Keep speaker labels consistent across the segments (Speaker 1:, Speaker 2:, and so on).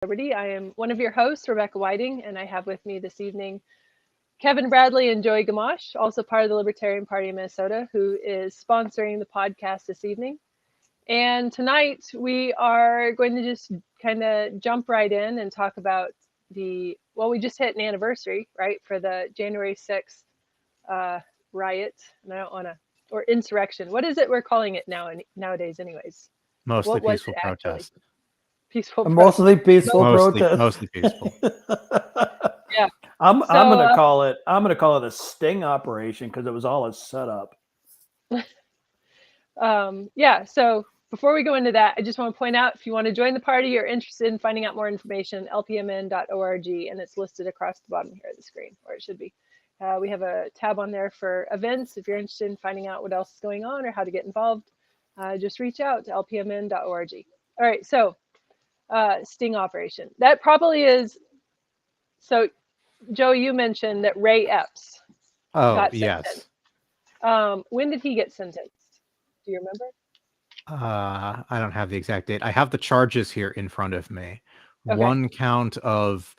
Speaker 1: Liberty. I am one of your hosts, Rebecca Whiting, and I have with me this evening Kevin Bradley and Joey Gamache, also part of the Libertarian Party of Minnesota, who is sponsoring the podcast this evening. And tonight we are going to just kind of jump right in and talk about we just hit an anniversary, right, for the January 6th riot. And I don't want to, or insurrection. What is it we're calling it nowadays anyways?
Speaker 2: Mostly
Speaker 1: What was
Speaker 2: peaceful
Speaker 1: it actually?
Speaker 2: protest.
Speaker 1: Peaceful
Speaker 3: Mostly peaceful protest.
Speaker 2: Mostly peaceful.
Speaker 1: Yeah.
Speaker 3: I'm gonna call it a sting operation because it was all a setup.
Speaker 1: So before we go into that, I just want to point out, if you want to join the party or interested in finding out more information, lpmn.org, and it's listed across the bottom here of the screen, or it should be. We have a tab on there for events. If you're interested in finding out what else is going on or how to get involved, just reach out to lpmn.org. All right, so sting operation. That probably is, so Joe, you mentioned that Ray Epps got sentenced.
Speaker 2: Yes.
Speaker 1: When did he get sentenced? Do you remember?
Speaker 2: I don't have the exact date. I have the charges here in front of me.
Speaker 1: Okay.
Speaker 2: One count of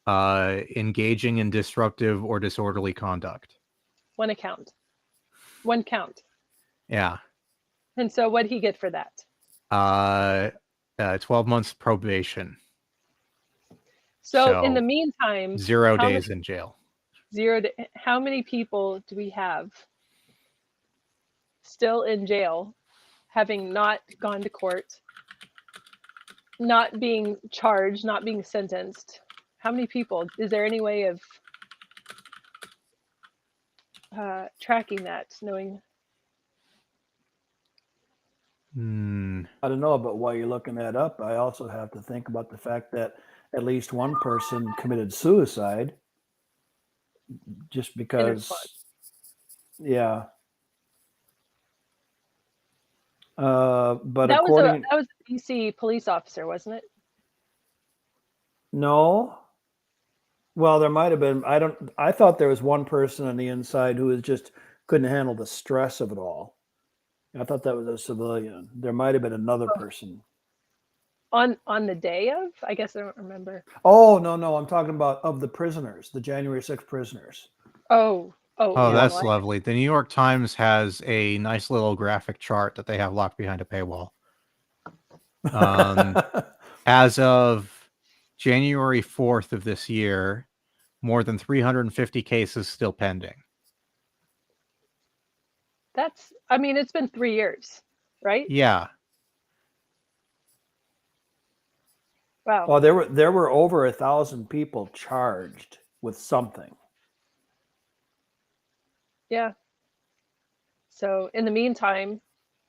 Speaker 2: engaging in disruptive or disorderly conduct.
Speaker 1: One count.
Speaker 2: Yeah.
Speaker 1: And so what did he get for that?
Speaker 2: 12 months probation.
Speaker 1: So in the meantime,
Speaker 2: 0 days in jail.
Speaker 1: How many people do we have still in jail, having not gone to court, not being charged, not being sentenced? How many people? Is there any way of tracking that, knowing?
Speaker 3: I don't know, but while you're looking that up, I also have to think about the fact that at least one person committed suicide just because. Yeah. But
Speaker 1: that
Speaker 3: according
Speaker 1: was a DC police officer, wasn't it?
Speaker 3: No. Well, there might have been. I thought there was one person on the inside who just couldn't handle the stress of it all. I thought that was a civilian. There might have been another person.
Speaker 1: On the day of? I guess I don't remember.
Speaker 3: Oh, no. I'm talking about of the prisoners, the January 6th prisoners.
Speaker 1: Oh,
Speaker 2: that's lovely. The New York Times has a nice little graphic chart that they have locked behind a paywall. As of January 4th of this year, more than 350 cases still pending.
Speaker 1: It's been 3 years, right?
Speaker 2: Yeah.
Speaker 1: Wow.
Speaker 3: Well, there were over 1,000 people charged with something.
Speaker 1: Yeah. So in the meantime,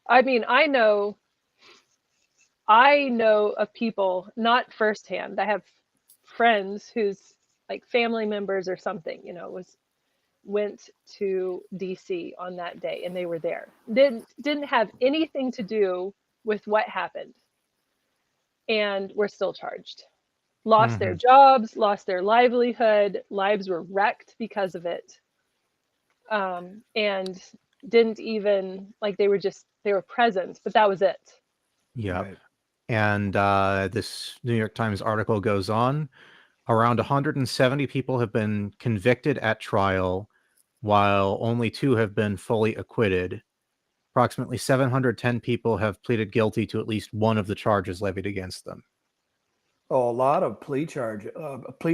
Speaker 1: I know of people, not firsthand. I have friends whose like family members or something, went to DC on that day and they were there. Didn't have anything to do with what happened. And were still charged. Lost their jobs, lost their livelihood, lives were wrecked because of it. And didn't even, like, they were present, but that was it.
Speaker 2: Yeah. Right. And this New York Times article goes on. Around 170 people have been convicted at trial, while only 2 have been fully acquitted. Approximately 710 people have pleaded guilty to at least one of the charges levied against them.
Speaker 3: Oh, a lot of plea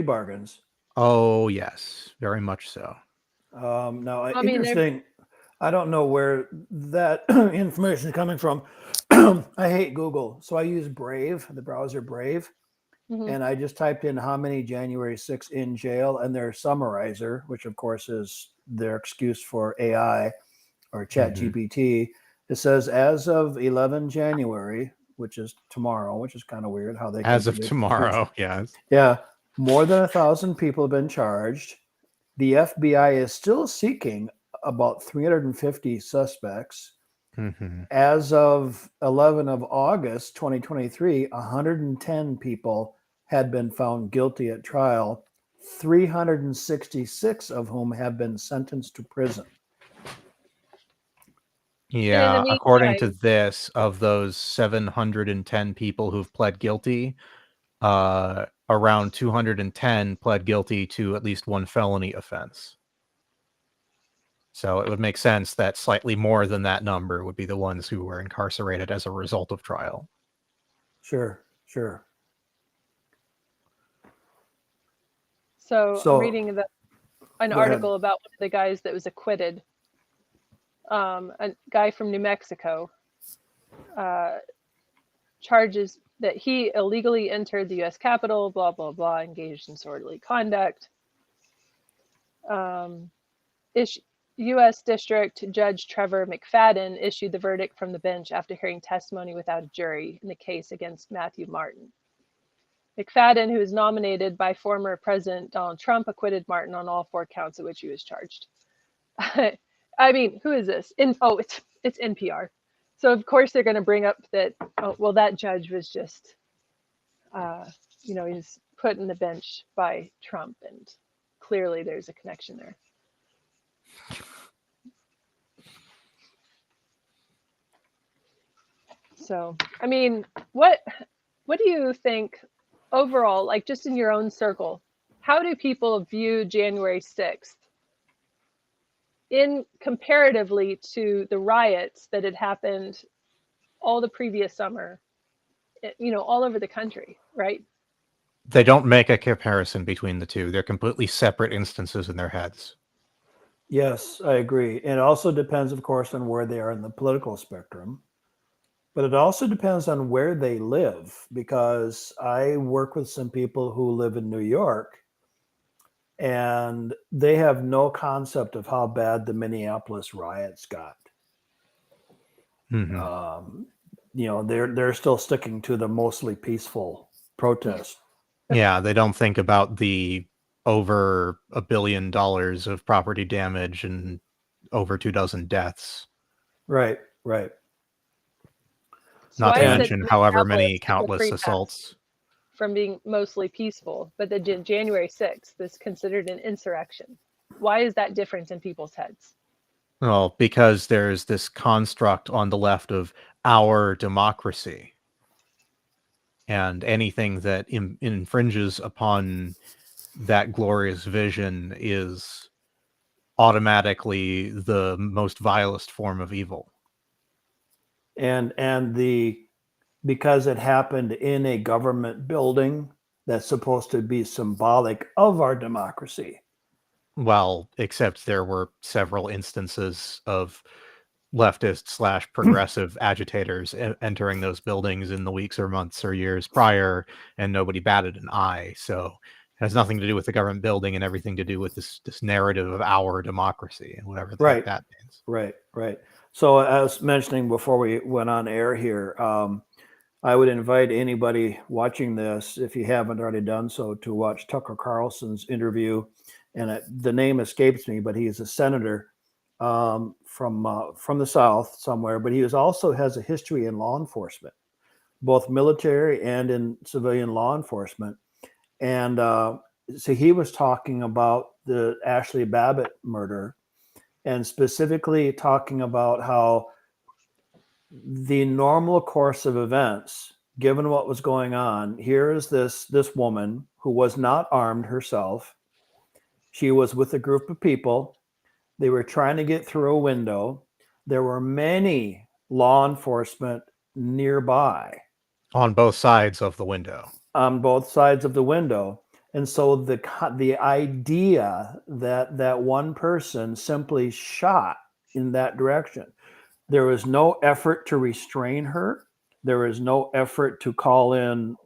Speaker 3: bargains.
Speaker 2: Oh, yes, very much so.
Speaker 3: Now, interesting. I don't know where that information is coming from. I hate Google, so I use Brave, the browser Brave, and I just typed in how many January 6th in jail, and their summarizer, which of course is their excuse for AI or ChatGPT. It says as of 11 January, which is tomorrow, which is kind of weird how they.
Speaker 2: As of tomorrow, yes.
Speaker 3: Yeah, more than 1,000 people have been charged. The FBI is still seeking about 350 suspects. As of 11 of August 2023, 110 people had been found guilty at trial, 366 of whom have been sentenced to prison.
Speaker 2: Yeah, according to this, of those 710 people who've pled guilty, around 210 pled guilty to at least one felony offense. So it would make sense that slightly more than that number would be the ones who were incarcerated as a result of trial.
Speaker 3: Sure.
Speaker 1: So I'm reading an article about one of the guys that was acquitted. A guy from New Mexico charges that he illegally entered the U.S. Capitol, blah, blah, blah, engaged in disorderly conduct. U.S. District Judge Trevor McFadden issued the verdict from the bench after hearing testimony without a jury in the case against Matthew Martin. McFadden, who was nominated by former President Donald Trump, acquitted Martin on all 4 counts of which he was charged. I mean, who is this? It's NPR. So of course they're going to bring up that, that judge was just, he's put in the bench by Trump, and clearly there's a connection there. So, I mean, what do you think overall, like just in your own circle, how do people view January 6th in comparatively to the riots that had happened all the previous summer, all over the country, right?
Speaker 2: They don't make a comparison between the two. They're completely separate instances in their heads.
Speaker 3: Yes, I agree. And it also depends, of course, on where they are in the political spectrum. But it also depends on where they live, because I work with some people who live in New York, and they have no concept of how bad the Minneapolis riots got.
Speaker 2: Mm-hmm.
Speaker 3: They're still sticking to the mostly peaceful protest.
Speaker 2: Yeah, they don't think about the over $1 billion of property damage and over 24 deaths.
Speaker 3: Right.
Speaker 2: Not to mention however many countless assaults.
Speaker 1: From being mostly peaceful, but the January 6th is considered an insurrection. Why is that different in people's heads?
Speaker 2: Well, because there's this construct on the left of our democracy. And anything that infringes upon that glorious vision is automatically the most vilest form of evil.
Speaker 3: Because it happened in a government building that's supposed to be symbolic of our democracy.
Speaker 2: Well, except there were several instances of leftist/progressive agitators entering those buildings in the weeks or months or years prior, and nobody batted an eye. So it has nothing to do with the government building and everything to do with this narrative of our democracy and whatever the heck that means.
Speaker 3: Right. So I was mentioning before we went on air here, I would invite anybody watching this, if you haven't already done so, to watch Tucker Carlson's interview. And the name escapes me, but he's a senator from the South somewhere. But he also has a history in law enforcement, both military and in civilian law enforcement. And so he was talking about the Ashley Babbitt murder, and specifically talking about how the normal course of events, given what was going on, here is this woman who was not armed herself. She was with a group of people. They were trying to get through a window. There were many law enforcement nearby.
Speaker 2: On both sides of the window.
Speaker 3: And so the idea that one person simply shot in that direction, there was no effort to restrain her. There was no effort to call in,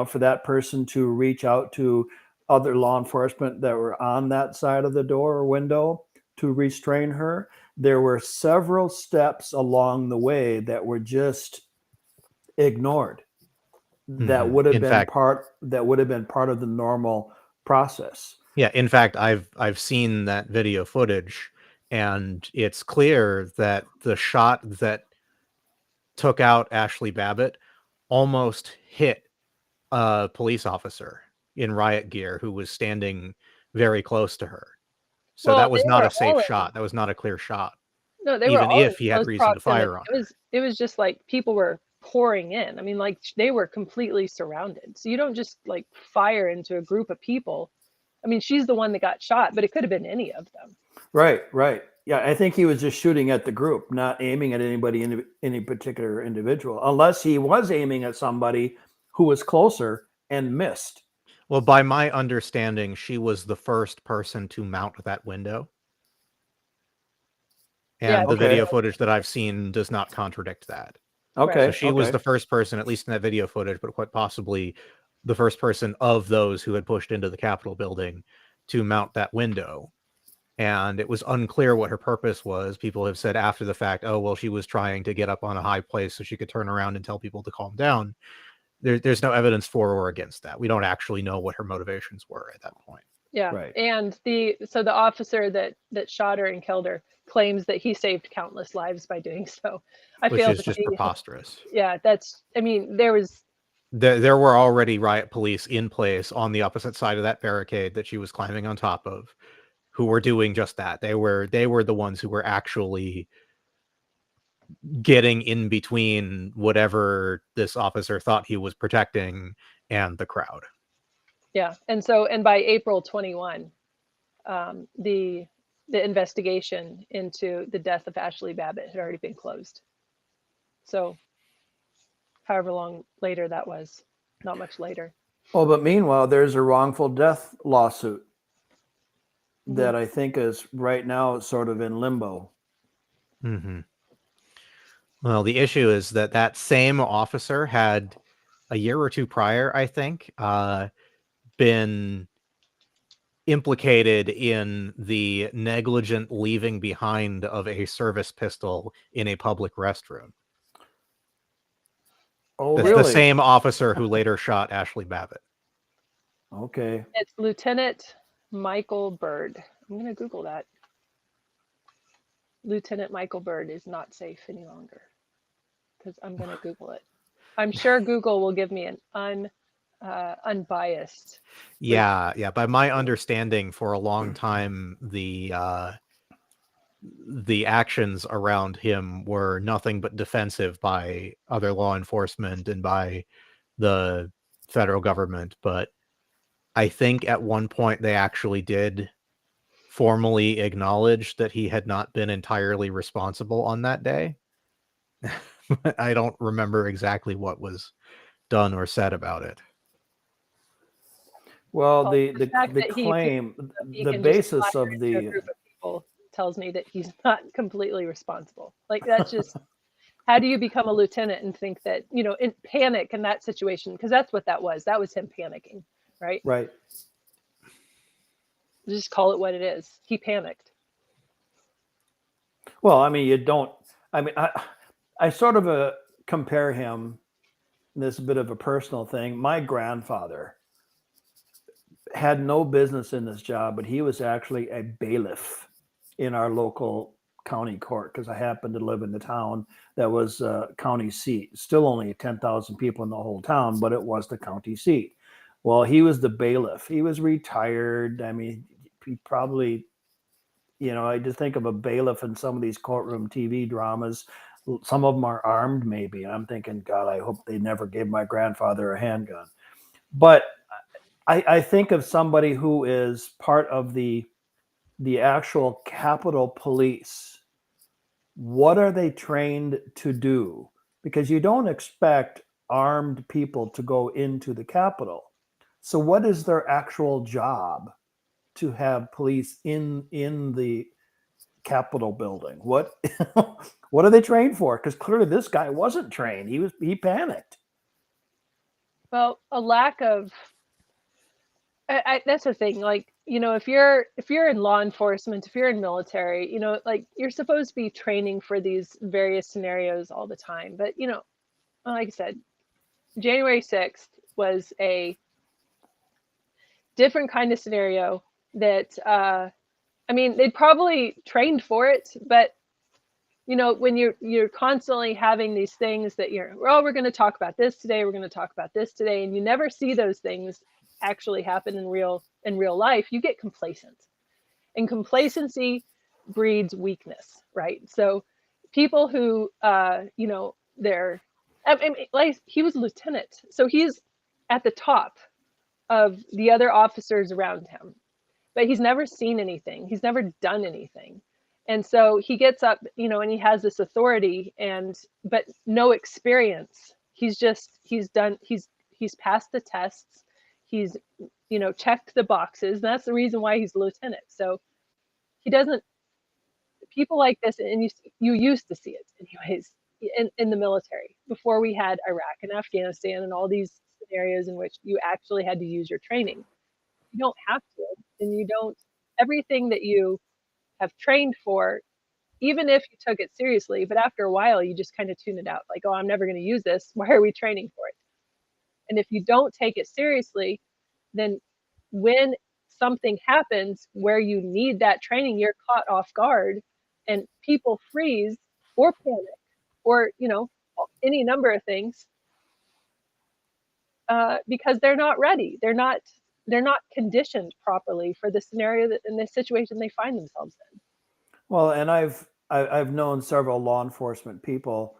Speaker 3: for that person to reach out to other law enforcement that were on that side of the door or window to restrain her. There were several steps along the way that were just ignored. That would have been part of the normal process.
Speaker 2: Yeah, in fact, I've seen that video footage. And it's clear that the shot that took out Ashley Babbitt almost hit a police officer in riot gear who was standing very close to her. So that was not a safe shot. That was not a clear shot.
Speaker 1: No, they
Speaker 2: even
Speaker 1: were all
Speaker 2: if he had reason to fire on her.
Speaker 1: It was just like people were pouring in. I mean, like they were completely surrounded. So you don't just like fire into a group of people. I mean, she's the one that got shot, but it could have been any of them.
Speaker 3: Right. Yeah, I think he was just shooting at the group, not aiming at anybody, any particular individual, unless he was aiming at somebody who was closer and missed.
Speaker 2: Well, by my understanding, she was the first person to mount that window. And the video footage that I've seen does not contradict that.
Speaker 3: Okay.
Speaker 2: So she was the first person, at least in that video footage, but quite possibly the first person of those who had pushed into the Capitol building to mount that window. And it was unclear what her purpose was. People have said after the fact, oh, well, she was trying to get up on a high place so she could turn around and tell people to calm down. There's no evidence for or against that. We don't actually know what her motivations were at that point.
Speaker 1: Yeah. Right. And the officer that shot her and killed her claims that he saved countless lives by doing so.
Speaker 2: Which is just preposterous.
Speaker 1: Yeah, I mean, there
Speaker 2: were already riot police in place on the opposite side of that barricade that she was climbing on top of, who were doing just that. They were the ones who were actually getting in between whatever this officer thought he was protecting and the crowd.
Speaker 1: Yeah, and by April 21, the investigation into the death of Ashley Babbitt had already been closed. So, however long later that was, not much later.
Speaker 3: Well, but meanwhile, there's a wrongful death lawsuit that I think is right now sort of in limbo.
Speaker 2: Mm-hmm. Well, the issue is that same officer had a year or two prior, I think, been implicated in the negligent leaving behind of a service pistol in a public restroom.
Speaker 3: Oh, really?
Speaker 2: The same officer who later shot Ashley Babbitt.
Speaker 3: Okay.
Speaker 1: It's Lieutenant Michael Bird. I'm going to Google that. Lieutenant Michael Bird is not safe any longer, because I'm going to Google it. I'm sure Google will give me an unbiased.
Speaker 2: Yeah. By my understanding, for a long time, the actions around him were nothing but defensive by other law enforcement and by the federal government. But I think at one point they actually did formally acknowledge that he had not been entirely responsible on that day. I don't remember exactly what was done or said about it.
Speaker 3: Well, the claim, the basis of the
Speaker 1: group of people tells me that he's not completely responsible. Like, that's just, how do you become a lieutenant and think that, in panic in that situation? Because that's what that was. That was him panicking, right?
Speaker 3: Right.
Speaker 1: Just call it what it is. He panicked.
Speaker 3: Well, I mean, I sort of compare him, this is a bit of a personal thing. My grandfather had no business in this job, but he was actually a bailiff in our local county court, because I happened to live in the town that was a county seat. Still only 10,000 people in the whole town, but it was the county seat. Well, he was the bailiff. He was retired. I mean, he probably, I just think of a bailiff in some of these courtroom TV dramas. Some of them are armed, maybe. I'm thinking, God, I hope they never gave my grandfather a handgun. But I think of somebody who is part of the actual Capitol Police. What are they trained to do? Because you don't expect armed people to go into the Capitol. So what is their actual job to have police in the Capitol building? What are they trained for? Because clearly this guy wasn't trained. He panicked.
Speaker 1: Well, a lack of. That's the thing. Like, if you're in law enforcement, if you're in military, like, you're supposed to be training for these various scenarios all the time. But like I said, January 6th was a different kind of scenario that they'd probably trained for it, but when you're constantly having these things that we're going to talk about this today, we're going to talk about this today, and you never see those things actually happen in real life, you get complacent, and complacency breeds weakness, right? So people who they're like he was a lieutenant, so he's at the top of the other officers around him, but he's never seen anything. He's never done anything. And so he gets up, and he has this authority but no experience. He's passed the tests. He's, checked the boxes. And that's the reason why he's a lieutenant. So he doesn't, people like this, and you used to see it anyways in the military before we had Iraq and Afghanistan and all these scenarios in which you actually had to use your training. You don't have to, and you don't, everything that you have trained for, even if you took it seriously, but after a while you just kind of tune it out, like, oh, I'm never going to use this, why are we training for it? And if you don't take it seriously, then when something happens where you need that training, you're caught off guard, and people freeze or panic or any number of things because they're not ready. They're not conditioned properly for the scenario in the situation they find themselves in.
Speaker 3: Well, and I've known several law enforcement people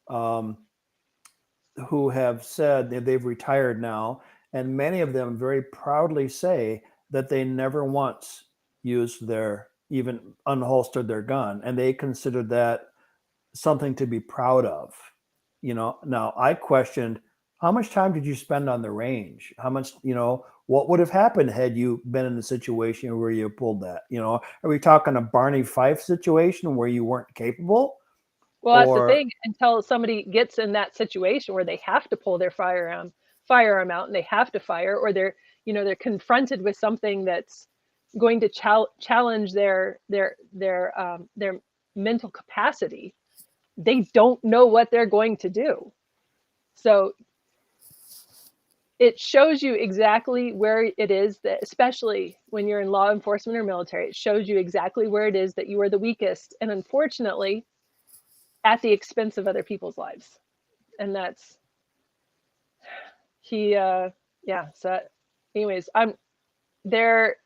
Speaker 3: who have said that they've retired now, and many of them very proudly say that they never once even unholstered their gun, and they consider that something to be proud of. Now I questioned, how much time did you spend on the range? How much, what would have happened had you been in a situation where you pulled that? Are we talking a Barney Fife situation where you weren't capable?
Speaker 1: Well, that's the thing, until somebody gets in that situation where they have to pull their firearm out and they have to fire, or they're confronted with something that's going to challenge their mental capacity. They don't know what they're going to do. So it shows you exactly where it is that, especially when you're in law enforcement or military, it shows you exactly where it is that you are the weakest, and unfortunately at the expense of other people's lives. And that's so anyways, there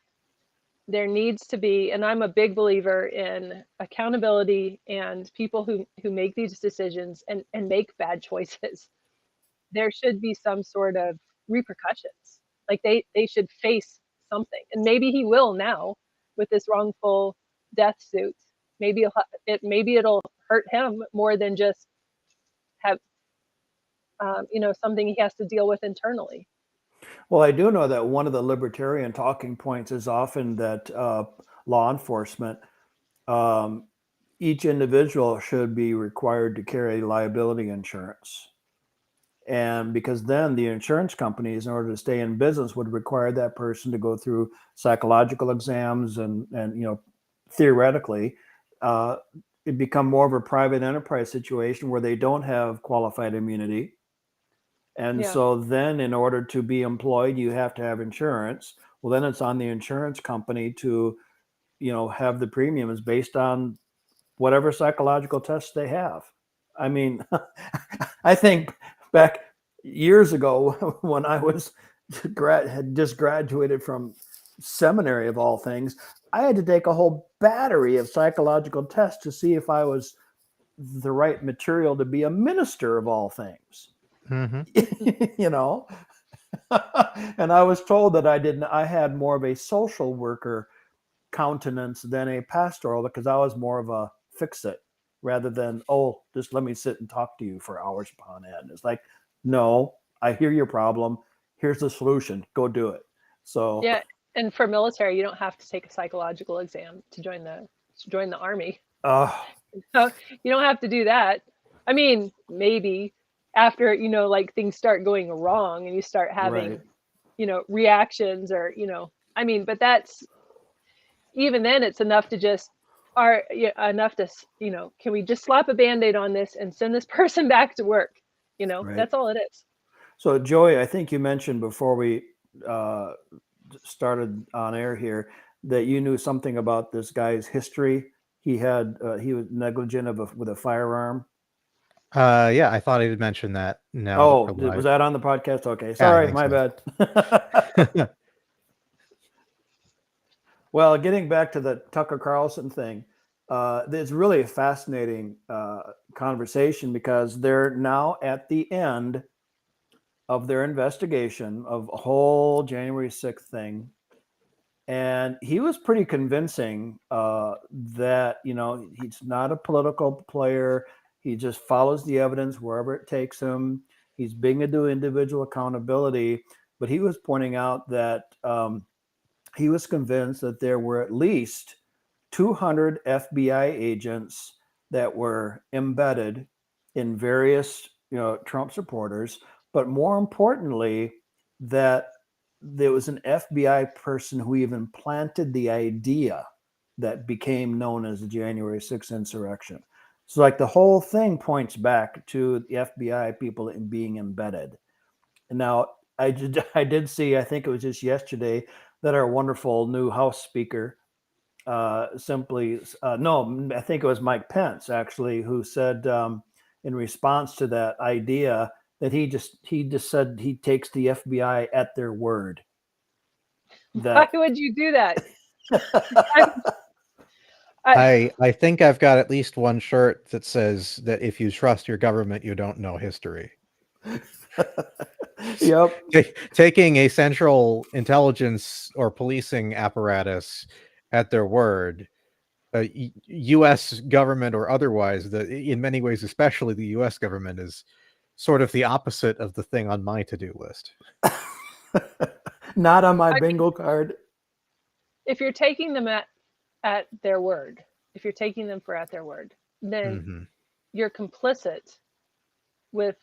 Speaker 1: needs to be, and I'm a big believer in accountability and people who make these decisions and make bad choices. There should be some sort of repercussions. Like they should face something, and maybe he will now with this wrongful death suit. Maybe it'll hurt him more than just have something he has to deal with internally.
Speaker 3: Well, I do know that one of the libertarian talking points is often that law enforcement, each individual should be required to carry liability insurance. And because then the insurance companies, in order to stay in business, would require that person to go through psychological exams and theoretically, it become more of a private enterprise situation where they don't have qualified immunity. And so then in order to be employed, you have to have insurance. Well, then it's on the insurance company to, have the premiums based on whatever psychological tests they have. I mean, I think back years ago when I was had just graduated from seminary of all things, I had to take a whole battery of psychological tests to see if I was the right material to be a minister of all things. Mm-hmm. And I was told that I had more of a social worker countenance than a pastoral, because I was more of a fix-it rather than, just let me sit and talk to you for hours upon end. It's like, no, I hear your problem. Here's the solution. Go do it. So
Speaker 1: yeah, and for military, you don't have to take a psychological exam to join the Army. So you don't have to do that. I mean, maybe after, like things start going wrong and you start having, reactions or, but that's, even then it's enough to just, can we just slap a Band-Aid on this and send this person back to work? Right. That's all it is.
Speaker 3: So Joey, I think you mentioned before we started on air here that you knew something about this guy's history. He was negligent with a firearm.
Speaker 2: Yeah, I thought I did mention that.
Speaker 3: No. Was that on the podcast? Okay, sorry, my bad. Well, getting back to the Tucker Carlson thing, it's really a fascinating conversation because they're now at the end of their investigation of a whole January 6th thing. And he was pretty convincing that, he's not a political player. He just follows the evidence wherever it takes him. He's big into individual accountability. But he was pointing out that he was convinced that there were at least 200 FBI agents that were embedded in various, Trump supporters. But more importantly, that there was an FBI person who even planted the idea that became known as the January 6th insurrection. So like the whole thing points back to the FBI people being embedded. And now I did see, I think it was just yesterday, that our wonderful new House Speaker I think it was Mike Pence actually, who said in response to that idea that he just said he takes the FBI at their word.
Speaker 1: Why would you do that?
Speaker 2: I think I've got at least one shirt that says that if you trust your government, you don't know history.
Speaker 3: Yep.
Speaker 2: Taking a central intelligence or policing apparatus at their word, U.S. government or otherwise, in many ways, especially the U.S. government, is sort of the opposite of the thing on my to-do list.
Speaker 3: Not on my bingo card.
Speaker 1: If you're taking them at their word, if you're taking them at their word, then you're complicit with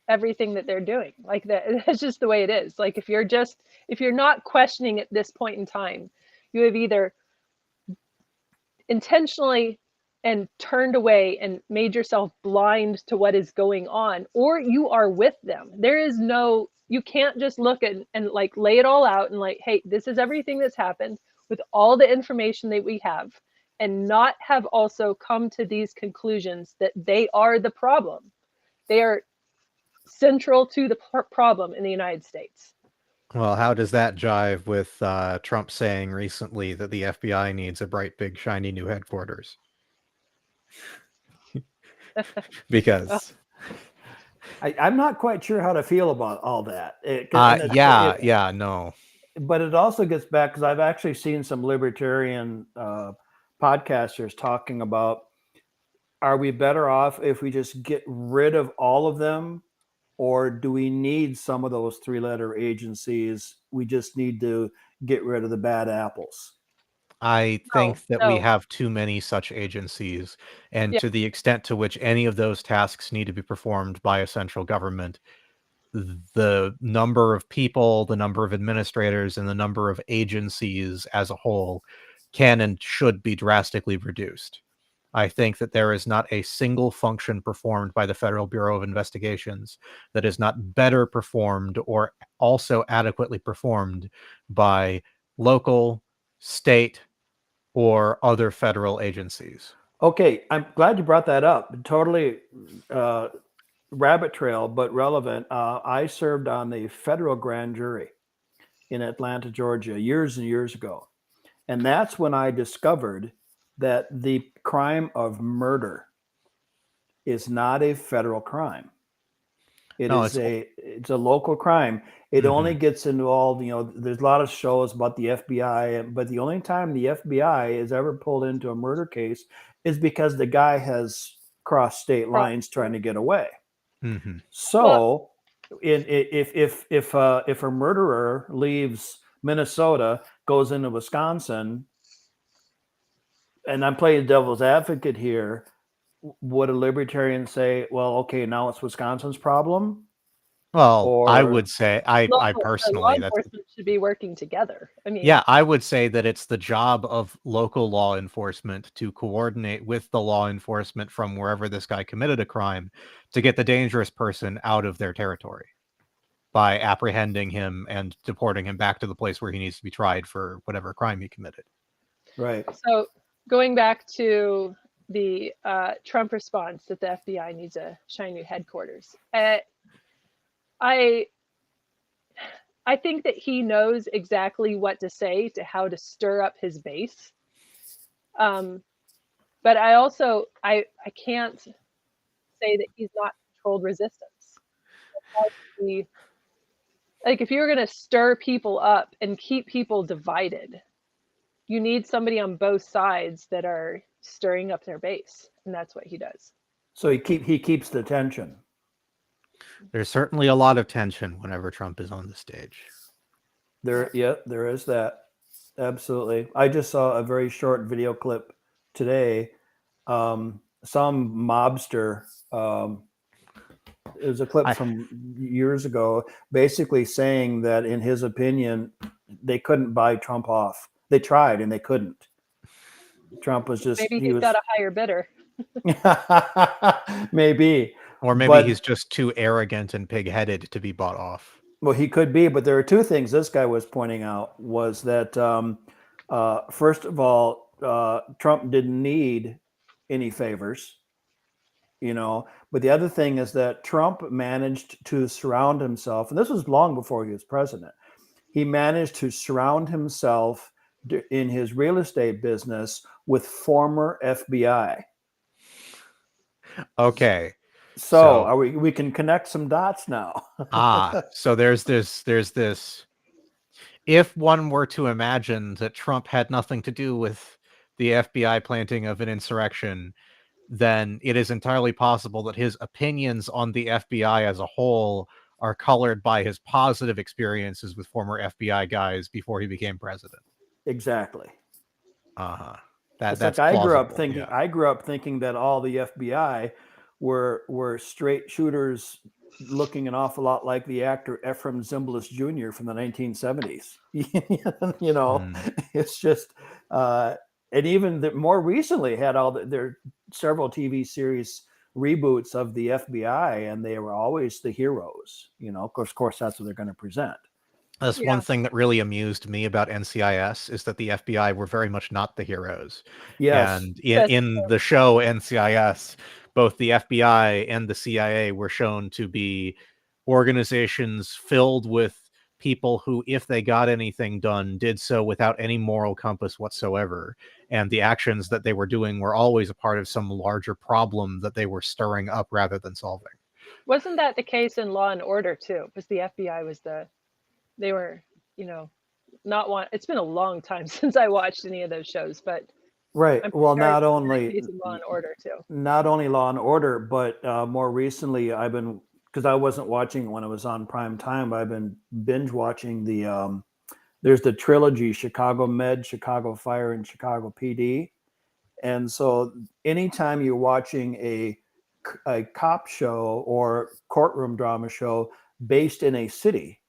Speaker 1: everything that they're doing. Like that's just the way it is. Like if you're not questioning at this point in time, you have either intentionally and turned away and made yourself blind to what is going on, or you are with them. You can't just look at and like lay it all out and like, hey, this is everything that's happened with all the information that we have, and not have also come to these conclusions that they are the problem. They are central to the problem in the United States.
Speaker 2: Well, how does that jive with Trump saying recently that the FBI needs a bright, big, shiny new headquarters? Because
Speaker 3: I'm not quite sure how to feel about all that.
Speaker 2: No.
Speaker 3: But it also gets back, because I've actually seen some libertarian podcasters talking about, are we better off if we just get rid of all of them? Or do we need some of those three-letter agencies? We just need to get rid of the bad apples.
Speaker 2: I think that we have too many such agencies, and to the extent to which any of those tasks need to be performed by a central government, the number of people, the number of administrators, and the number of agencies as a whole can and should be drastically reduced. I think that there is not a single function performed by the Federal Bureau of Investigations that is not better performed or also adequately performed by local, state, or other federal agencies.
Speaker 3: Okay, I'm glad you brought that up. Totally rabbit trail, but relevant. I served on the federal grand jury in Atlanta, Georgia, years and years ago. And that's when I discovered that the crime of murder is not a federal crime. It's a local crime. It only gets involved, there's a lot of shows about the FBI, but the only time the FBI is ever pulled into a murder case is because the guy has crossed state lines trying to get away. So if a murderer leaves Minnesota, goes into Wisconsin, and I'm playing devil's advocate here, would a libertarian say, well, okay, now it's Wisconsin's problem?
Speaker 2: Well, I would say, I personally,
Speaker 1: law enforcement should be working together. I mean,
Speaker 2: I would say that it's the job of local law enforcement to coordinate with the law enforcement from wherever this guy committed a crime to get the dangerous person out of their territory by apprehending him and deporting him back to the place where he needs to be tried for whatever crime he committed.
Speaker 3: Right.
Speaker 1: So going back to the Trump response that the FBI needs a shiny new headquarters. I think that he knows exactly what to say to how to stir up his base. But But I also I can't say that he's not controlled resistance. Like if you're going to stir people up and keep people divided, you need somebody on both sides that are stirring up their base, and that's what he does.
Speaker 3: So he keeps the tension.
Speaker 2: There's certainly a lot of tension whenever Trump is on the stage.
Speaker 3: There is that. Absolutely. I just saw a very short video clip today. Some mobster, it was a clip from years ago, basically saying that in his opinion, they couldn't buy Trump off. They tried and they couldn't. Trump was just...
Speaker 1: Maybe he's got a higher bidder.
Speaker 3: Maybe.
Speaker 2: Or maybe he's just too arrogant and pig-headed to be bought off.
Speaker 3: Well, he could be, but there are two things this guy was pointing out. Was that first of all, Trump didn't need any favors, but the other thing is that Trump managed to surround himself, and this was long before he was president, he managed to surround himself in his real estate business with former FBI.
Speaker 2: Okay.
Speaker 3: So we can connect some dots now.
Speaker 2: So there's this. If one were to imagine that Trump had nothing to do with the FBI planting of an insurrection, then it is entirely possible that his opinions on the FBI as a whole are colored by his positive experiences with former FBI guys before he became president.
Speaker 3: Exactly.
Speaker 2: That's
Speaker 3: like I grew up thinking. Yeah. I grew up thinking that all the FBI were straight shooters, looking an awful lot like the actor Ephraim Zimbalist Jr. from the 1970s. It's just, and even more recently had there several TV series reboots of the FBI, and they were always the heroes. Of course, that's what they're going to present.
Speaker 2: That's one thing that really amused me about NCIS is that the FBI were very much not the heroes.
Speaker 3: Yes.
Speaker 2: And in the show NCIS, both the FBI and the CIA were shown to be organizations filled with people who, if they got anything done, did so without any moral compass whatsoever. And the actions that they were doing were always a part of some larger problem that they were stirring up rather than solving.
Speaker 1: Wasn't that the case in Law and Order too? Because the FBI was they were, not one. It's been a long time since I watched any of those shows, but
Speaker 3: right. Well, not only
Speaker 1: Law and Order too.
Speaker 3: Not only Law and Order, but more recently, I've been, because I wasn't watching when it was on prime time, but I've been binge watching there's the trilogy: Chicago Med, Chicago Fire, and Chicago PD. And so, anytime you're watching a cop show or courtroom drama show based in a city,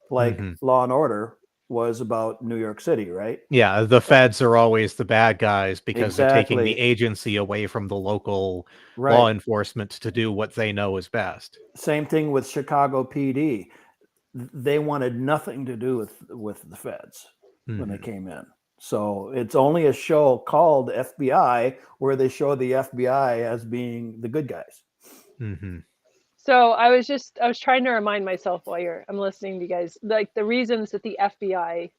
Speaker 3: like Law and Order was about New York City, right?
Speaker 2: Yeah, the feds are always the bad guys because they're taking the agency away from the local law enforcement to do what they know is best.
Speaker 3: Same thing with Chicago PD. They wanted nothing to do with the feds when they came in. So it's only a show called FBI where they show the FBI as being the good guys.
Speaker 1: So I was trying to remind myself while I'm listening to you guys, like the reasons that the FBI,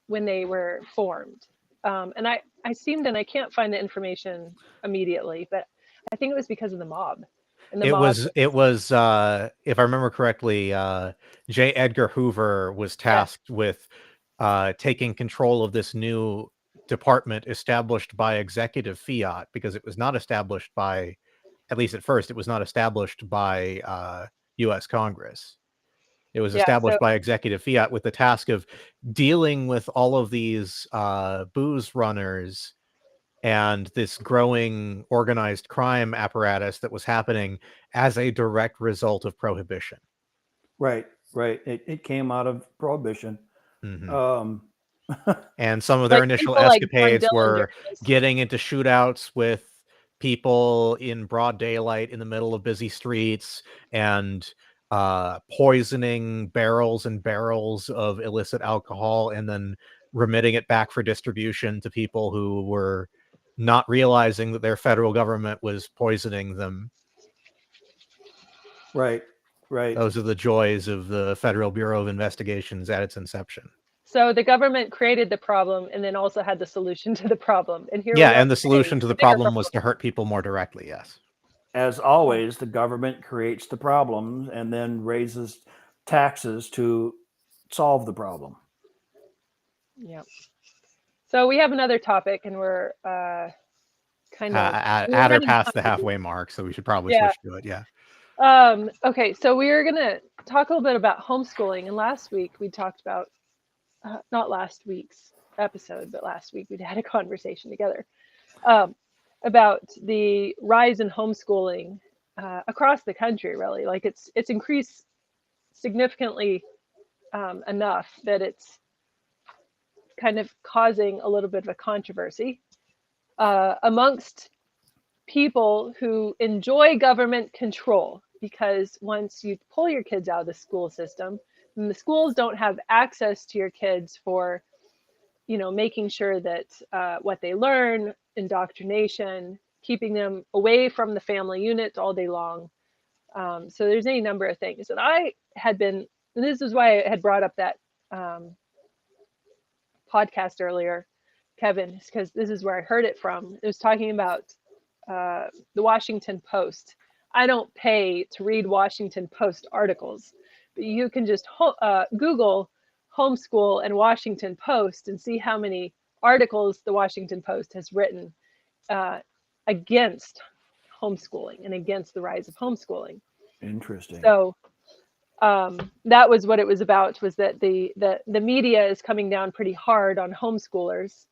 Speaker 1: when they were formed, and I can't find the information immediately, but I think it was because of the mob. And
Speaker 2: it was if I remember correctly, J. Edgar Hoover was tasked with taking control of this new department established by executive fiat, because it was not established by, at least at first, it was not established by U.S. Congress. It was established by executive fiat with the task of dealing with all of these booze runners and this growing organized crime apparatus that was happening as a direct result of prohibition.
Speaker 3: Right. It came out of prohibition.
Speaker 2: And some of their initial escapades were getting into shootouts with people in broad daylight in the middle of busy streets and poisoning barrels and barrels of illicit alcohol and then remitting it back for distribution to people who were not realizing that their federal government was poisoning them.
Speaker 3: Right.
Speaker 2: Those are the joys of the Federal Bureau of Investigations at its inception.
Speaker 1: So the government created the problem and then also had the solution to the problem. And here we are
Speaker 2: and the
Speaker 1: today,
Speaker 2: solution to the
Speaker 1: bigger
Speaker 2: problem was to hurt people more directly. Yes.
Speaker 3: As always, the government creates the problems and then raises taxes to solve the problem.
Speaker 1: Yeah. So we have another topic, and we're kind of
Speaker 2: at or past the halfway mark, so we should probably switch to it. Yeah.
Speaker 1: Okay, so we're gonna talk a little bit about homeschooling. And last week we talked about not last week's episode, but last week we'd had a conversation together about the rise in homeschooling across the country. Really, like it's increased significantly enough that it's kind of causing a little bit of a controversy amongst people who enjoy government control, because once you pull your kids out of the school system, then the schools don't have access to your kids for, making sure that what they learn, indoctrination, keeping them away from the family unit all day long. So there's any number of things. And I had been, and this is why I had brought up that podcast earlier, Kevin, because this is where I heard it from. It was talking about the Washington Post. I don't pay to read Washington Post articles, but you can just Google homeschool and Washington Post and see how many articles the Washington Post has written against homeschooling and against the rise of homeschooling.
Speaker 3: Interesting.
Speaker 1: So that was what it was about, was that the media is coming down pretty hard on homeschoolers,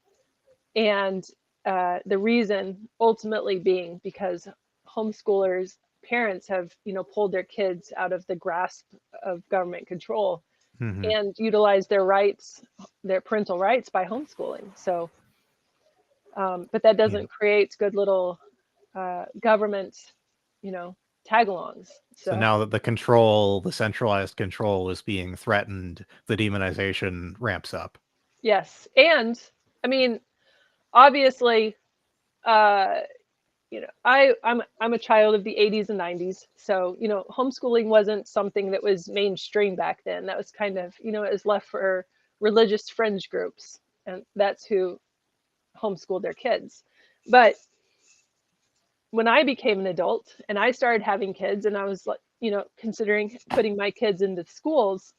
Speaker 1: and the reason ultimately being because homeschoolers' parents have, pulled their kids out of the grasp of government control and utilize their rights, their parental rights, by homeschooling. So, but that doesn't create good little government, tag-alongs.
Speaker 2: So now that the centralized control is being threatened, the demonization ramps up.
Speaker 1: Yes. And I mean, obviously, I'm a child of the 80s and 90s. So, homeschooling wasn't something that was mainstream back then. That was kind of, it was left for religious fringe groups. And that's who homeschooled their kids. But when I became an adult and I started having kids, and I was like, considering putting my kids into schools,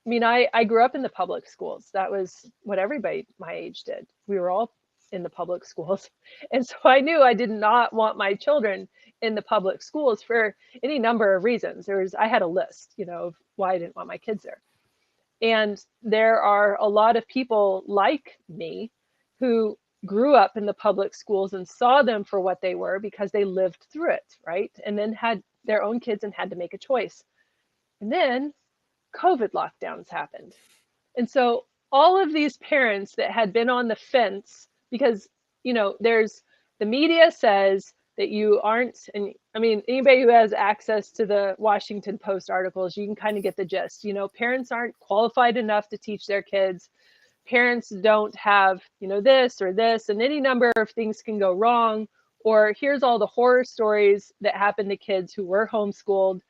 Speaker 1: I mean, I grew up in the public schools. That was what everybody my age did. We were all in the public schools. And so I knew I did not want my children in the public schools for any number of reasons. I had a list, of why I didn't want my kids there. And there are a lot of people like me who grew up in the public schools and saw them for what they were because they lived through it, right? And then had their own kids and had to make a choice. And then COVID lockdowns happened. And so all of these parents that had been on the fence, because, there's the media says that you aren't, and I mean, anybody who has access to the Washington Post articles, you can kind of get the gist. Parents aren't qualified enough to teach their kids. Parents don't have, this or this, and any number of things can go wrong. Or here's all the horror stories that happened to kids who were homeschooled,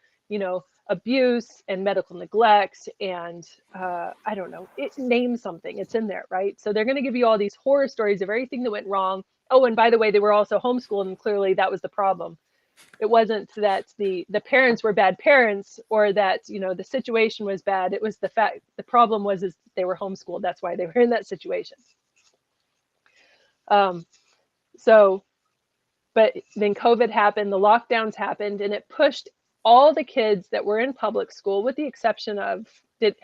Speaker 1: abuse and medical neglect, and I don't know, it names something, it's in there, right? So they're going to give you all these horror stories of everything that went wrong. Oh, and by the way, they were also homeschooled, and clearly that was the problem. It wasn't that the parents were bad parents, or that, the situation was bad. It was the problem was is they were homeschooled. That's why they were in that situation. But then COVID happened, the lockdowns happened, and it pushed all the kids that were in public school, with the exception of, did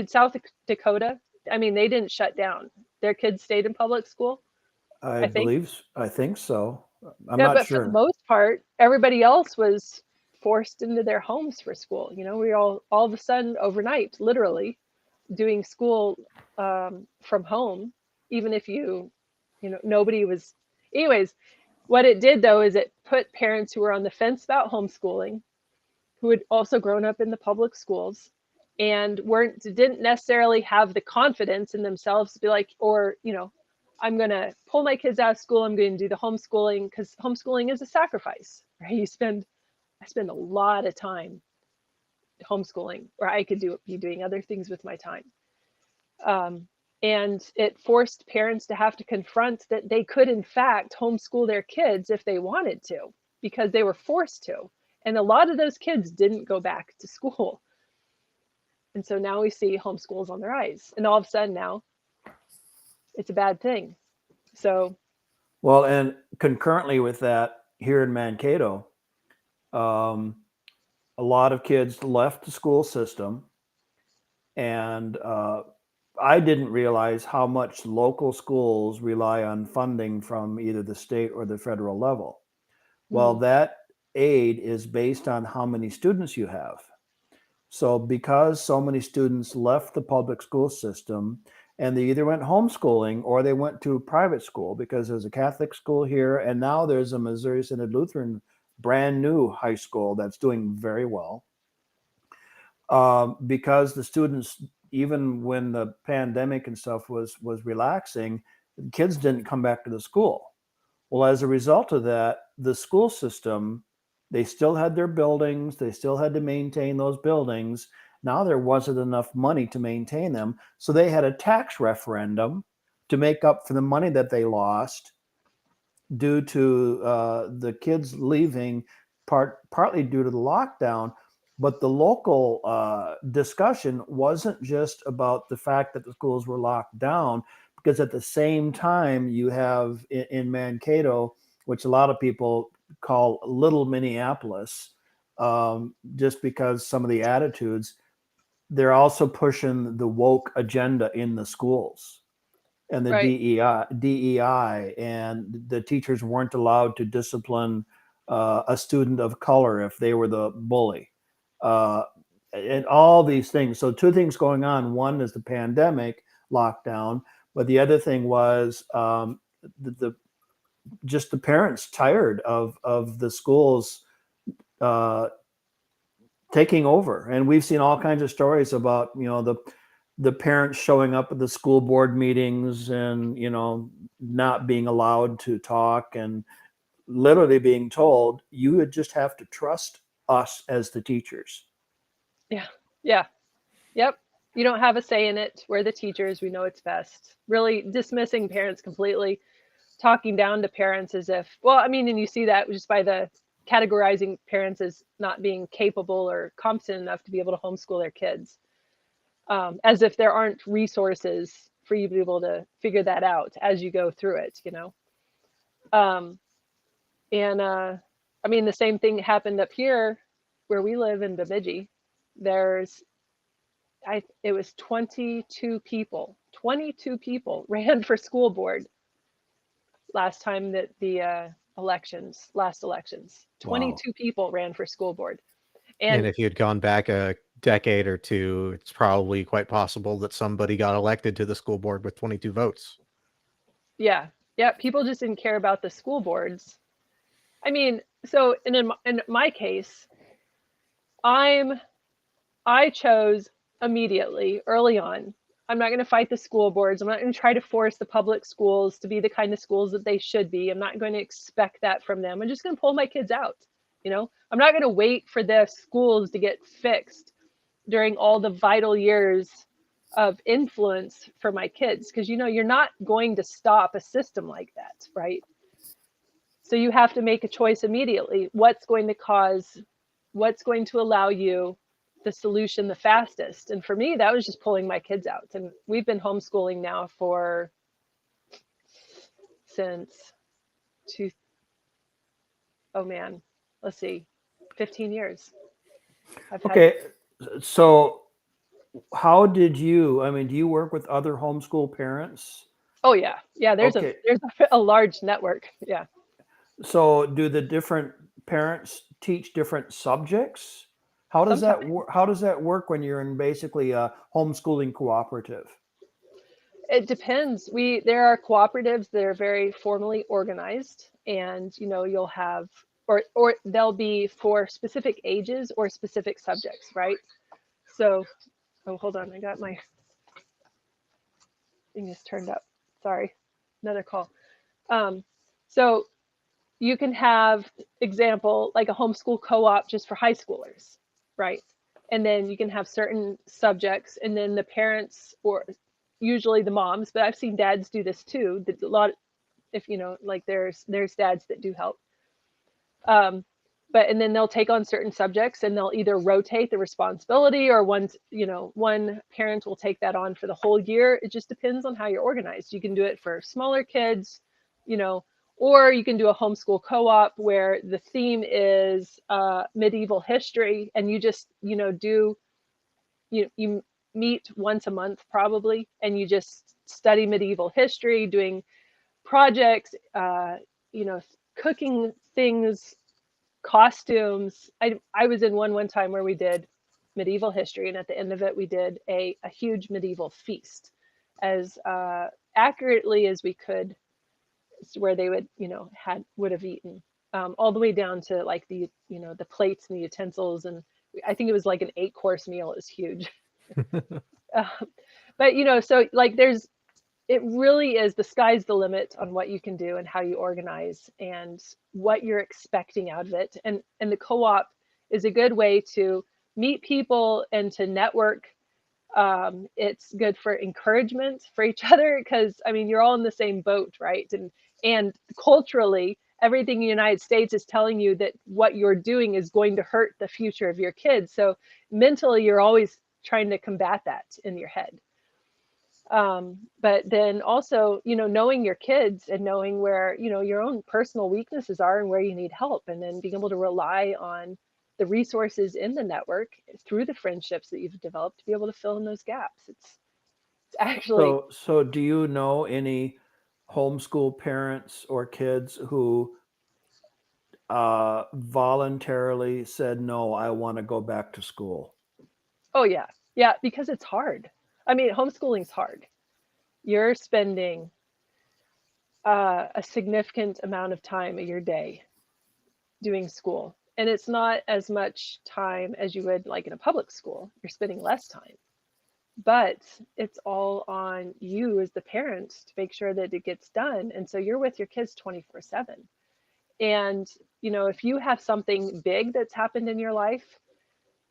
Speaker 1: South Dakota, I mean, they didn't shut down. Their kids stayed in public school. I
Speaker 3: think so. I'm not sure.
Speaker 1: For the most part, everybody else was forced into their homes for school. We were all of a sudden overnight, literally, doing school from home, even if nobody was. Anyways, what it did, though, is it put parents who were on the fence about homeschooling, who had also grown up in the public schools, and didn't necessarily have the confidence in themselves to be like, or, I'm going to pull my kids out of school, I'm going to do the homeschooling, because homeschooling is a sacrifice, right? I spend a lot of time homeschooling, or I could be doing other things with my time. And it forced parents to have to confront that they could, in fact, homeschool their kids if they wanted to, because they were forced to. And a lot of those kids didn't go back to school. And so now we see homeschools on the rise. And all of a sudden now, it's a bad thing. So.
Speaker 3: Well, and concurrently with that, here in Mankato, a lot of kids left the school system, and I didn't realize how much local schools rely on funding from either the state or the federal level. Well, that aid is based on how many students you have. So because so many students left the public school system, and they either went homeschooling or they went to private school, because there's a Catholic school here, and now there's a Missouri Synod Lutheran brand new high school that's doing very well. Because the students, even when the pandemic and stuff was relaxing, kids didn't come back to the school. Well, as a result of that, the school system, they still had their buildings, they still had to maintain those buildings. Now there wasn't enough money to maintain them, so they had a tax referendum to make up for the money that they lost due to the kids leaving, partly due to the lockdown. But the local discussion wasn't just about the fact that the schools were locked down, because at the same time you have in Mankato, which a lot of people call Little Minneapolis, just because some of the attitudes, they're also pushing the woke agenda in the schools and the DEI, and the teachers weren't allowed to discipline a student of color if they were the bully. And all these things. So two things going on. One is the pandemic lockdown, but the other thing was just the parents tired of the schools taking over. And we've seen all kinds of stories about, the parents showing up at the school board meetings and, not being allowed to talk, and literally being told, you would just have to trust us as the teachers.
Speaker 1: Yeah. Yep. You don't have a say in it. We're the teachers. We know it's best. Really dismissing parents completely, talking down to parents as if, and you see that just by the categorizing parents as not being capable or competent enough to be able to homeschool their kids, as if there aren't resources for you to be able to figure that out as you go through it, the same thing happened up here where we live in Bemidji. It was 22 people ran for school board last time that the last elections. 22 people ran for school board.
Speaker 2: And if you had gone back a decade or two, it's probably quite possible that somebody got elected to the school board with 22 votes.
Speaker 1: Yeah. People just didn't care about the school boards. So in my case, I chose immediately, early on, I'm not going to fight the school boards. I'm not going to try to force the public schools to be the kind of schools that they should be. I'm not going to expect that from them. I'm just going to pull my kids out. I'm not going to wait for the schools to get fixed during all the vital years of influence for my kids, because you're not going to stop a system like that, right? So you have to make a choice immediately. What's going to allow you the solution the fastest? And for me, that was just pulling my kids out. And we've been homeschooling now since 15 years.
Speaker 3: So how did you, do you work with other homeschool parents?
Speaker 1: Oh yeah. There's a large network. Yeah.
Speaker 3: So do the different parents teach different subjects? How does that work when you're in basically a homeschooling cooperative?
Speaker 1: It depends. There are cooperatives that are very formally organized, and you'll have or they'll be for specific ages or specific subjects, right? So, hold on, I got my thing is turned up. Sorry, another call. So you can have example like a homeschool co-op just for high schoolers, right? And then you can have certain subjects, and then the parents usually the moms, but I've seen dads do this too. A lot, if you know, like there's dads that do help. But and then they'll take on certain subjects and they'll either rotate the responsibility, or one parent will take that on for the whole year. It just depends on how you're organized. You can do it for smaller kids, or you can do a homeschool co-op where the theme is medieval history, and you just you meet once a month probably, and you just study medieval history, doing projects, cooking things, costumes. I was in one time where we did medieval history, and at the end of it we did a huge medieval feast as accurately as we could, where they would have eaten, all the way down to like the plates and the utensils, and I think it was like an 8-course meal. It was huge. But so like it really is, the sky's the limit on what you can do and how you organize and what you're expecting out of it. And the co-op is a good way to meet people and to network. It's good for encouragement for each other, because I mean, you're all in the same boat, right? And culturally, everything in the United States is telling you that what you're doing is going to hurt the future of your kids. So mentally, you're always trying to combat that in your head. But then also, knowing your kids and knowing where, your own personal weaknesses are and where you need help, and then being able to rely on the resources in the network through the friendships that you've developed to be able to fill in those gaps. It's actually.
Speaker 3: So do you know any homeschool parents or kids who voluntarily said, no, I want to go back to school?
Speaker 1: Oh yeah. Yeah. Because it's hard. I mean, homeschooling's hard. You're spending a significant amount of time of your day doing school. And it's not as much time as you would like in a public school. You're spending less time. But it's all on you as the parent to make sure that it gets done. And so you're with your kids 24/7. And, if you have something big that's happened in your life,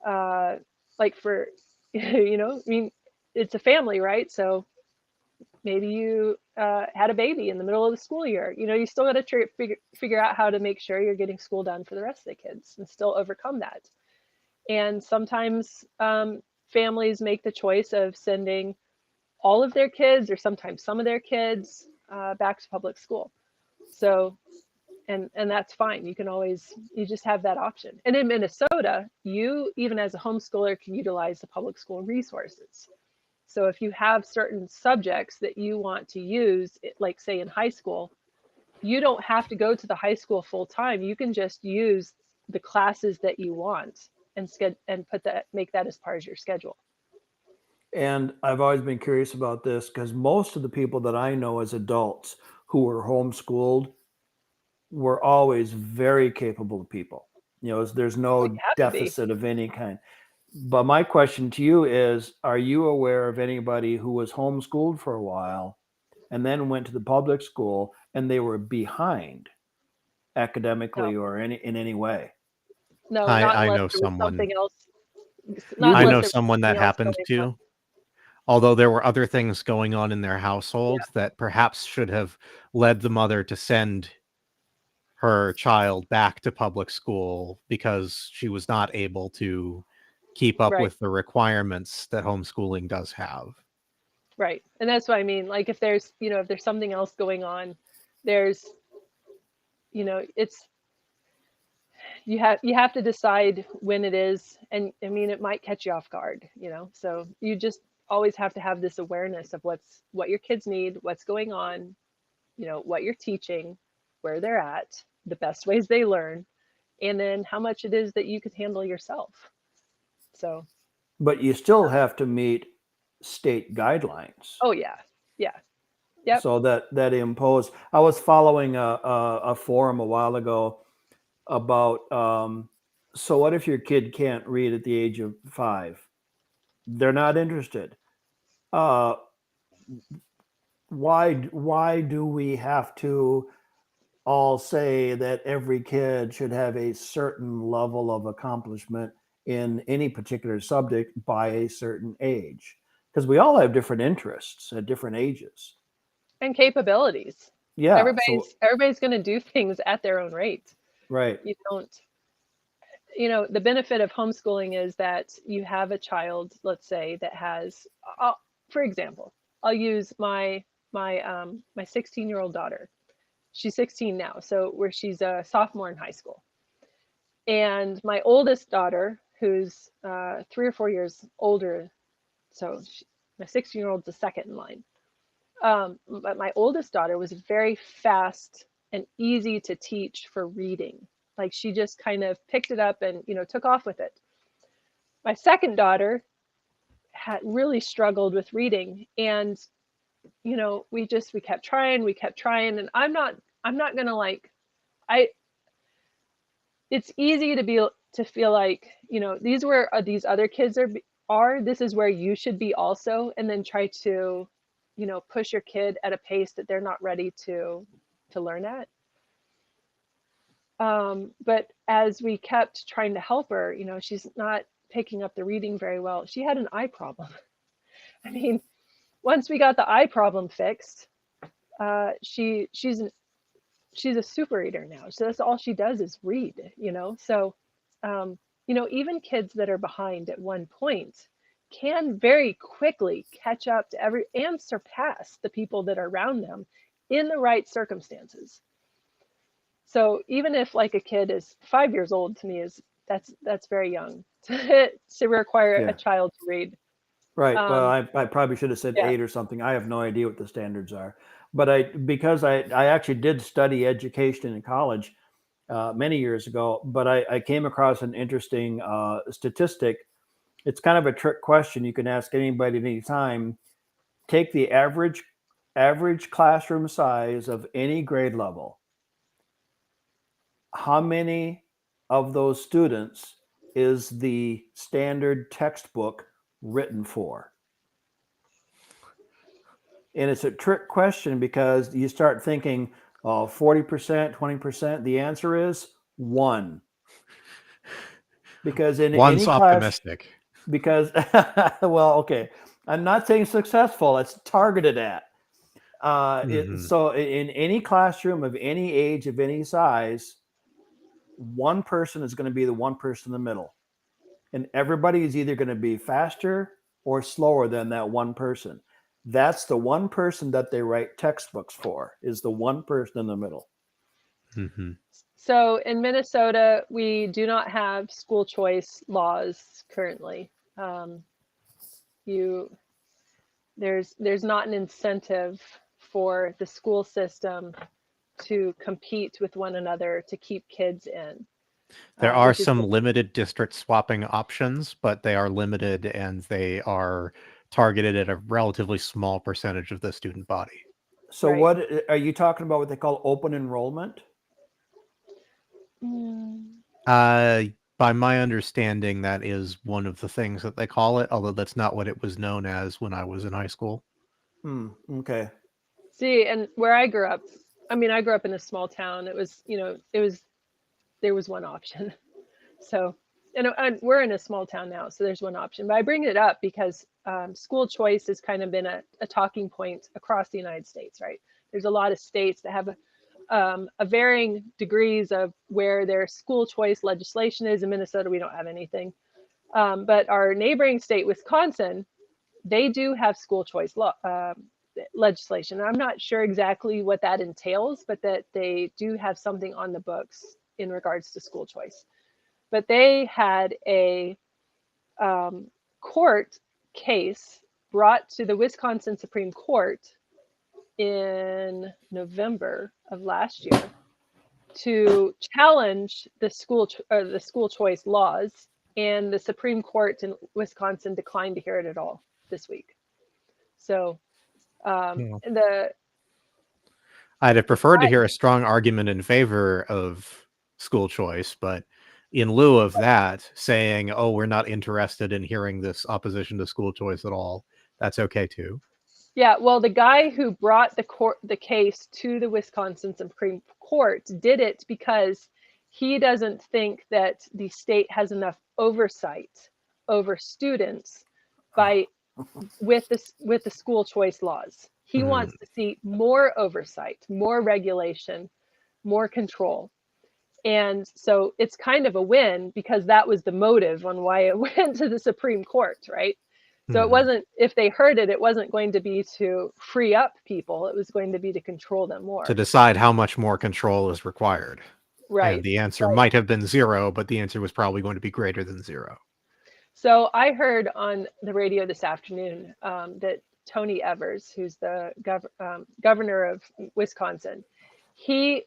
Speaker 1: like for, I mean, it's a family, right? So maybe you had a baby in the middle of the school year. You still got to figure out how to make sure you're getting school done for the rest of the kids and still overcome that. And sometimes families make the choice of sending all of their kids, or sometimes some of their kids, back to public school. So, and that's fine. You just have that option. And in Minnesota, you, even as a homeschooler, can utilize the public school resources. So if you have certain subjects that you want to use, like say in high school, you don't have to go to the high school full time. You can just use the classes that you want and make that as part of your schedule.
Speaker 3: And I've always been curious about this, because most of the people that I know as adults who were homeschooled were always very capable people. There's no deficit of any kind. But my question to you is, are you aware of anybody who was homeschooled for a while and then went to the public school and they were behind academically or in any way?
Speaker 1: No,
Speaker 2: I know someone.
Speaker 1: Something else.
Speaker 2: I know someone that happened to. Although there were other things going on in their household that perhaps should have led the mother to send her child back to public school, because she was not able to keep up with the requirements that homeschooling does have.
Speaker 1: Right. And that's what I mean. Like if there's something else going on, there's, it's, you have to decide when it is. And I mean, it might catch you off guard, so you just always have to have this awareness of what your kids need, what's going on, what you're teaching, where they're at, the best ways they learn, and then how much it is that you could handle yourself. So.
Speaker 3: But you still have to meet state guidelines.
Speaker 1: Oh yeah. Yeah. Yep.
Speaker 3: So that impose. I was following a forum a while ago about, so what if your kid can't read at the age of 5? They're not interested. Why do we have to all say that every kid should have a certain level of accomplishment in any particular subject by a certain age? because we all have different interests at different ages
Speaker 1: and capabilities.
Speaker 3: Yeah.
Speaker 1: Everybody's going to do things at their own rate.
Speaker 3: Right.
Speaker 1: You don't, the benefit of homeschooling is that you have a child, let's say, that has, for example, I'll use my 16-year-old daughter. She's 16 now, so she's a sophomore in high school. And my oldest daughter, who's 3 or 4 years older, so my 16-year-old's the second in line. But my oldest daughter was very fast and easy to teach for reading. Like she just kind of picked it up and, took off with it. My second daughter had really struggled with reading, and, we kept trying, and I'm not gonna it's easy to feel like, these other kids are, this is where you should be also, and then try to, push your kid at a pace that they're not ready to learn at. But as we kept trying to help her, she's not picking up the reading very well. She had an eye problem. I mean, once we got the eye problem fixed, she's a super reader now. So that's all she does is read, So, even kids that are behind at one point can very quickly catch up to and surpass the people that are around them in the right circumstances. So even if like a kid is 5 years old, to me that's very young to require a child to read.
Speaker 3: Right. Well, I probably should have said 8 or something. I have no idea what the standards are, but because I actually did study education in college many years ago, but I came across an interesting statistic. It's kind of a trick question. You can ask anybody at any time. Take the average classroom size of any grade level. How many of those students is the standard textbook written for? And it's a trick question because you start thinking, 40%, 20%. The answer is 1. Because in
Speaker 2: one's
Speaker 3: any class,
Speaker 2: optimistic.
Speaker 3: Because, well, okay, I'm not saying successful. It's targeted at. So in any classroom of any age, of any size, one person is going to be the one person in the middle. And everybody is either going to be faster or slower than that one person. That's the one person that they write textbooks for, is the one person in the middle.
Speaker 2: Mm-hmm.
Speaker 1: So in Minnesota, we do not have school choice laws currently. There's not an incentive for the school system to compete with one another to keep kids in.
Speaker 2: There are some limited district swapping options, but they are limited and they are targeted at a relatively small percentage of the student body.
Speaker 3: So What are you talking about? What they call open enrollment?
Speaker 2: By my understanding, that is one of the things that they call it, although that's not what it was known as when I was in high school.
Speaker 3: Okay.
Speaker 1: See, and where I grew up, I grew up in a small town. It was, there was one option. So, and we're in a small town now, so there's one option. But I bring it up because school choice has kind of been a talking point across the United States, right? There's a lot of states that have a varying degrees of where their school choice legislation is. In Minnesota, we don't have anything. But our neighboring state, Wisconsin, they do have school choice legislation. I'm not sure exactly what that entails, but that they do have something on the books in regards to school choice. But they had a court case brought to the Wisconsin Supreme Court in November of last year to challenge the school choice laws, and the Supreme Court in Wisconsin declined to hear it at all this week. So I'd
Speaker 2: have preferred to hear a strong argument in favor of school choice, but in lieu of that, saying, "Oh, we're not interested in hearing this opposition to school choice at all," that's okay too.
Speaker 1: Yeah, well, the guy who brought the case to the Wisconsin Supreme Court did it because he doesn't think that the state has enough oversight over students by with the school choice laws. He wants to see more oversight, more regulation, more control. And so it's kind of a win because that was the motive on why it went to the Supreme Court, right? So it wasn't, if they heard it, it wasn't going to be to free up people. It was going to be to control them more.
Speaker 2: To decide how much more control is required.
Speaker 1: Right.
Speaker 2: And the answer might have been 0, but the answer was probably going to be greater than 0.
Speaker 1: So I heard on the radio this afternoon that Tony Evers, who's the governor of Wisconsin, he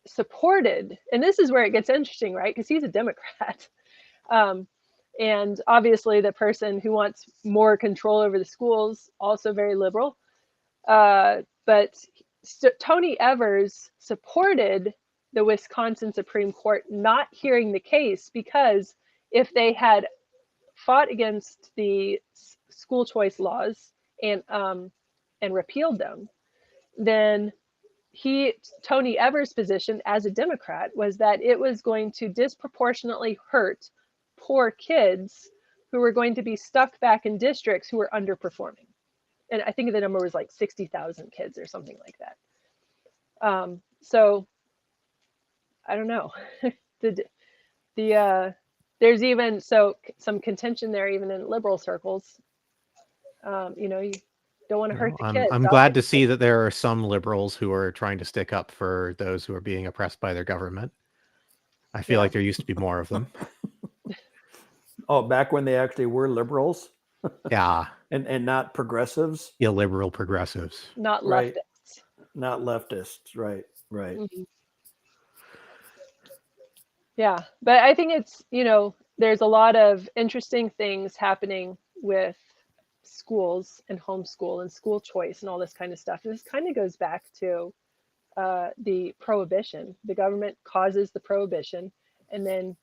Speaker 1: supported, and this is where it gets interesting, right? Because he's a Democrat. And obviously the person who wants more control over the schools, also very liberal. But Tony Evers supported the Wisconsin Supreme Court not hearing the case because if they had fought against the school choice laws and repealed them, then Tony Evers' position as a Democrat was that it was going to disproportionately hurt poor kids who were going to be stuck back in districts who were underperforming. And I think the number was like 60,000 kids or something like that. So I don't know. There's even some contention there, even in liberal circles. You don't want to hurt the kids.
Speaker 2: I'm glad to see that there are some liberals who are trying to stick up for those who are being oppressed by their government. I feel like there used to be more of them.
Speaker 3: Oh, back when they actually were liberals?
Speaker 2: Yeah.
Speaker 3: And not progressives?
Speaker 2: Illiberal progressives.
Speaker 1: Not leftists.
Speaker 3: Right. Not leftists. Right.
Speaker 1: Mm-hmm. Yeah. But I think it's, there's a lot of interesting things happening with schools and homeschool and school choice and all this kind of stuff. And this kind of goes back to the prohibition. The government causes the prohibition and then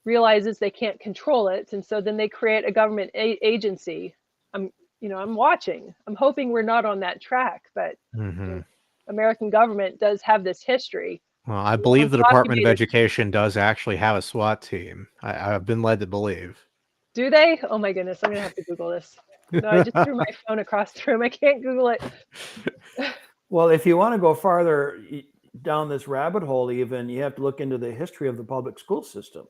Speaker 1: realizes they can't control it, and so then they create a government agency. I'm watching. I'm hoping we're not on that track, but American government does have this history.
Speaker 2: Well, I believe the Department of Education does actually have a SWAT team. I've been led to believe.
Speaker 1: Do they? Oh my goodness, I'm gonna have to Google this. No, I just threw my phone across the room. I can't Google it.
Speaker 3: Well, if you want to go farther down this rabbit hole, even, you have to look into the history of the public school system.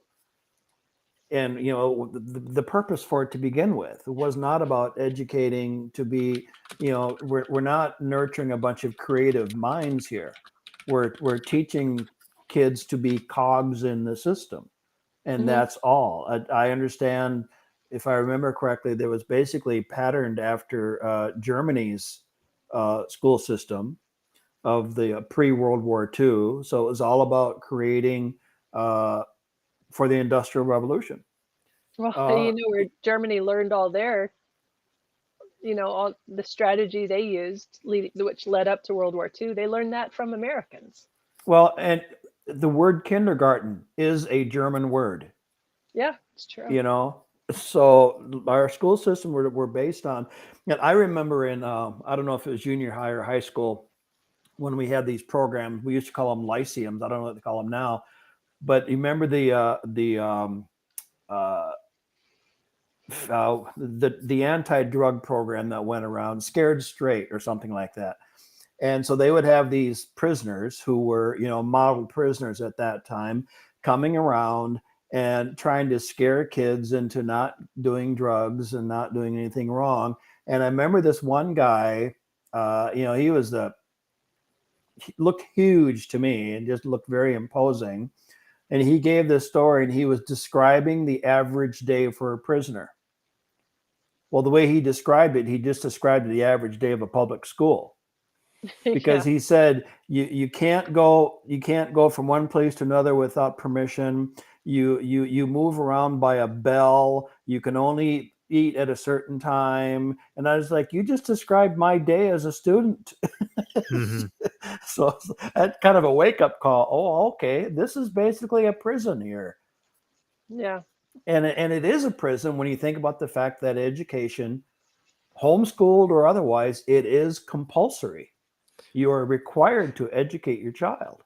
Speaker 3: And, the purpose for it to begin with, it was not about educating to be, we're not nurturing a bunch of creative minds here. We're teaching kids to be cogs in the system. And that's all. I understand, if I remember correctly, there was basically patterned after Germany's school system of the pre-World War II. So it was all about creating for the Industrial Revolution.
Speaker 1: Well, where Germany learned all their, all the strategy they used, which led up to World War II. They learned that from Americans.
Speaker 3: Well, and the word kindergarten is a German word.
Speaker 1: Yeah, it's true.
Speaker 3: So our school system were based on, and I remember in, I don't know if it was junior high or high school, when we had these programs, we used to call them lyceums. I don't know what they call them now, but you remember the anti-drug program that went around, Scared Straight or something like that. And so they would have these prisoners who were, model prisoners at that time, coming around and trying to scare kids into not doing drugs and not doing anything wrong. And I remember this one guy, he looked huge to me and just looked very imposing. And he gave this story, and he was describing the average day for a prisoner. Well, the way he described it, he just described the average day of a public school. Because he said you can't go from one place to another without permission. You move around by a bell. You can only eat at a certain time. And I was like, you just described my day as a student. So that's kind of a wake-up call. Oh, okay, this is basically a prison here.
Speaker 1: Yeah.
Speaker 3: And it is a prison when you think about the fact that education, homeschooled or otherwise, it is compulsory. You are required to educate your child.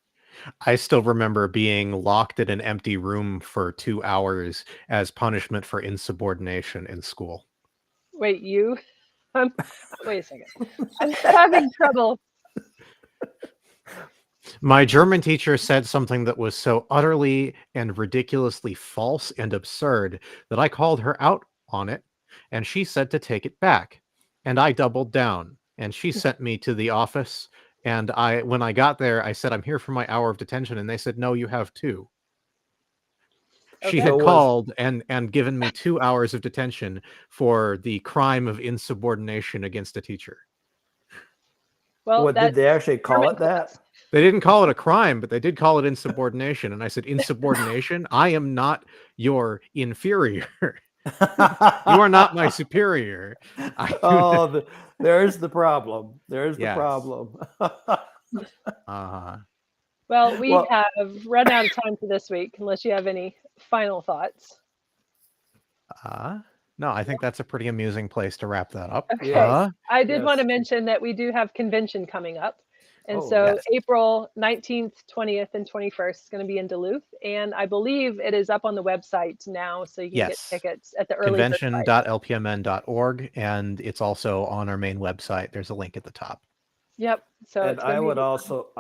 Speaker 2: I still remember being locked in an empty room for 2 hours as punishment for insubordination in school.
Speaker 1: Wait, you? Wait a second. I'm having trouble.
Speaker 2: My German teacher said something that was so utterly and ridiculously false and absurd that I called her out on it, and she said to take it back. And I doubled down, and she sent me to the office. And when I got there, I said, I'm here for my hour of detention. And they said, no, you have 2. She
Speaker 1: Okay.
Speaker 2: had called and given me 2 hours of detention for the crime of insubordination against a teacher.
Speaker 1: Well,
Speaker 3: what did they actually call it that?
Speaker 2: They didn't call it a crime, but they did call it insubordination. And I said, insubordination? I am not your inferior. You are not my superior.
Speaker 3: There's the problem. There's the
Speaker 2: Yes.
Speaker 3: problem.
Speaker 1: Well, we have run out of time for this week, unless you have any final thoughts.
Speaker 2: No, I think that's a pretty amusing place to wrap that up.
Speaker 1: Okay. I did want to mention that we do have convention coming up. And April 19th, 20th, and 21st is going to be in Duluth. And I believe it is up on the website now, so you can get tickets at the early
Speaker 2: convention.lpmn.org, and it's also on our main website. There's a link at the top.
Speaker 1: Yep. So
Speaker 3: and I would also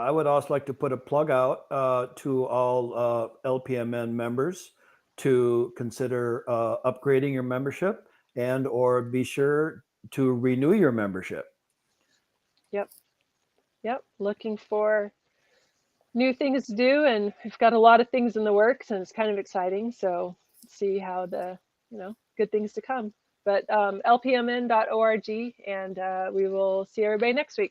Speaker 3: like to put a plug out to all LPMN members to consider upgrading your membership and or be sure to renew your membership.
Speaker 1: Yep. Looking for new things to do, and we've got a lot of things in the works, and it's kind of exciting. So see how the good things to come. But lpmn.org, and we will see everybody next week.